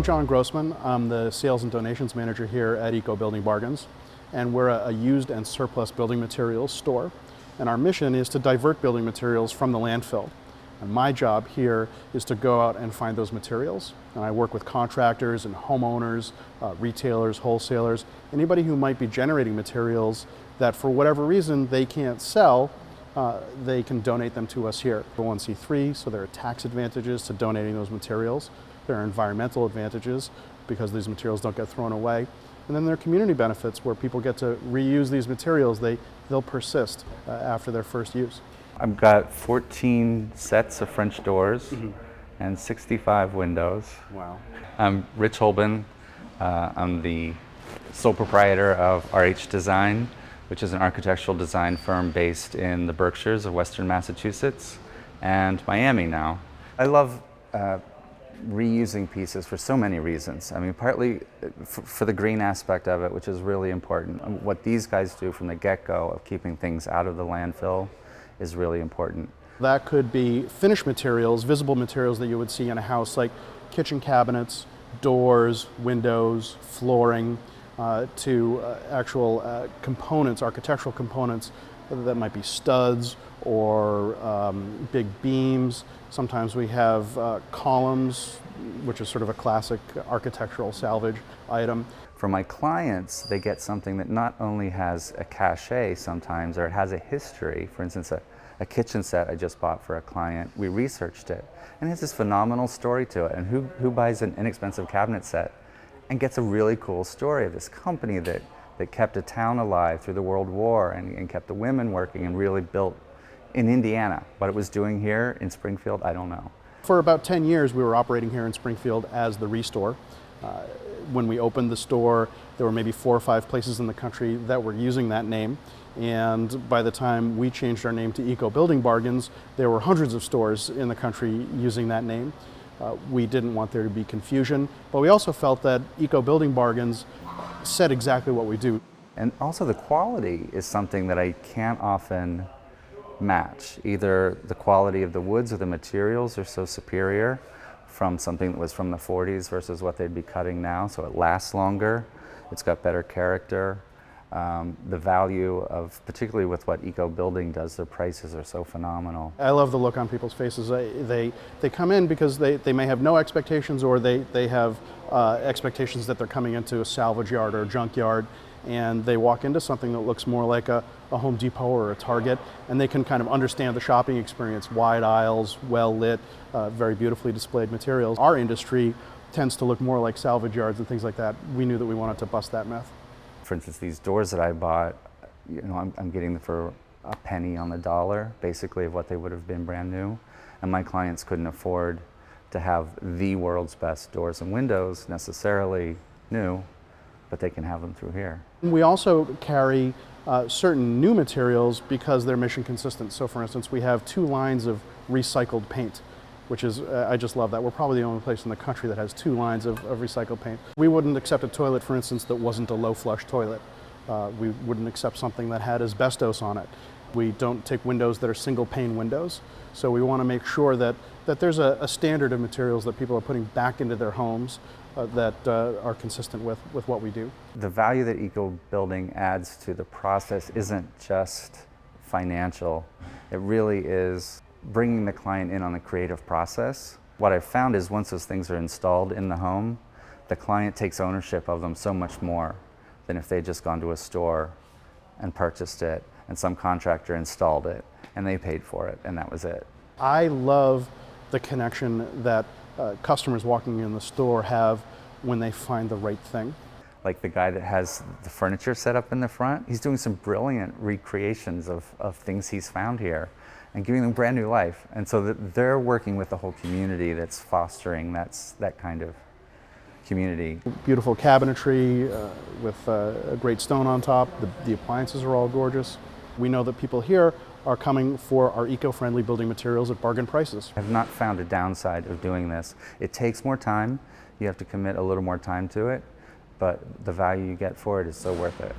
I'm John Grossman. I'm the Sales and Donations Manager here at EcoBuilding Bargains, and we're a used and surplus building materials store. And our mission is to divert building materials from the landfill. And my job here is to go out and find those materials. And I work with contractors and homeowners, retailers, wholesalers, anybody who might be generating materials that for whatever reason they can't sell. They can donate them to us here. 1C3, so there are tax advantages to donating those materials. There are environmental advantages because these materials don't get thrown away. And then there are community benefits where people get to reuse these materials. They'll persist after their first use. I've got 14 sets of French doors and 65 windows. Wow. I'm Rich Holben. I'm the sole proprietor of RH Design, which is an architectural design firm based in the Berkshires of Western Massachusetts and Miami now. I love reusing pieces for so many reasons. I mean, partly for the green aspect of it, which is really important. What these guys do from the get-go of keeping things out of the landfill is really important. That could be finished materials, visible materials that you would see in a house, like kitchen cabinets, doors, windows, flooring, to actual components, architectural components that might be studs or big beams. Sometimes we have columns, which is sort of a classic architectural salvage item. For my clients, they get something that not only has a cachet sometimes, or it has a history. For instance, a kitchen set I just bought for a client, we researched it, and it has this phenomenal story to it. And who buys an inexpensive cabinet set and gets a really cool story of this company that kept a town alive through the World War and kept the women working and really built in Indiana. What it was doing here in Springfield, I don't know. For about 10 years, we were operating here in Springfield as the Restore. When we opened the store, there were maybe 4 or 5 places in the country that were using that name. And by the time we changed our name to EcoBuilding Bargains, there were hundreds of stores in the country using that name. We didn't want there to be confusion, but we also felt that EcoBuilding Bargains said exactly what we do. And also the quality is something that I can't often match. Either the quality of the woods or the materials are so superior from something that was from the 40s versus what they'd be cutting now, so it lasts longer, it's got better character. The value of, particularly with what EcoBuilding does, their prices are so phenomenal. I love the look on people's faces. They come in because they may have no expectations, or they have expectations that they're coming into a salvage yard or a junk yard, and they walk into something that looks more like a Home Depot or a Target, and they can kind of understand the shopping experience. Wide aisles, well lit, very beautifully displayed materials. Our industry tends to look more like salvage yards and things like that. We knew that we wanted to bust that myth. For instance, these doors that I bought, I'm getting them for a penny on the dollar, basically, of what they would have been brand new. And my clients couldn't afford to have the world's best doors and windows necessarily new, but they can have them through here. We also carry certain new materials because they're mission consistent. So for instance, we have 2 lines of recycled paint, which is, I just love that. We're probably the only place in the country that has 2 lines of recycled paint. We wouldn't accept a toilet, for instance, that wasn't a low flush toilet. We wouldn't accept something that had asbestos on it. We don't take windows that are single pane windows. So we want to make sure that there's a standard of materials that people are putting back into their homes that are consistent with what we do. The value that EcoBuilding adds to the process isn't just financial. It really is bringing the client in on the creative process. What I've found is once those things are installed in the home, the client takes ownership of them so much more than if they'd just gone to a store and purchased it and some contractor installed it and they paid for it and that was it. I love the connection that customers walking in the store have when they find the right thing. Like the guy that has the furniture set up in the front, he's doing some brilliant recreations of things he's found here and giving them brand new life. And so that they're working with the whole community that's fostering that kind of community. Beautiful cabinetry with a great stone on top. The appliances are all gorgeous. We know that people here are coming for our eco-friendly building materials at bargain prices. I've not found a downside of doing this. It takes more time. You have to commit a little more time to it, but the value you get for it is so worth it.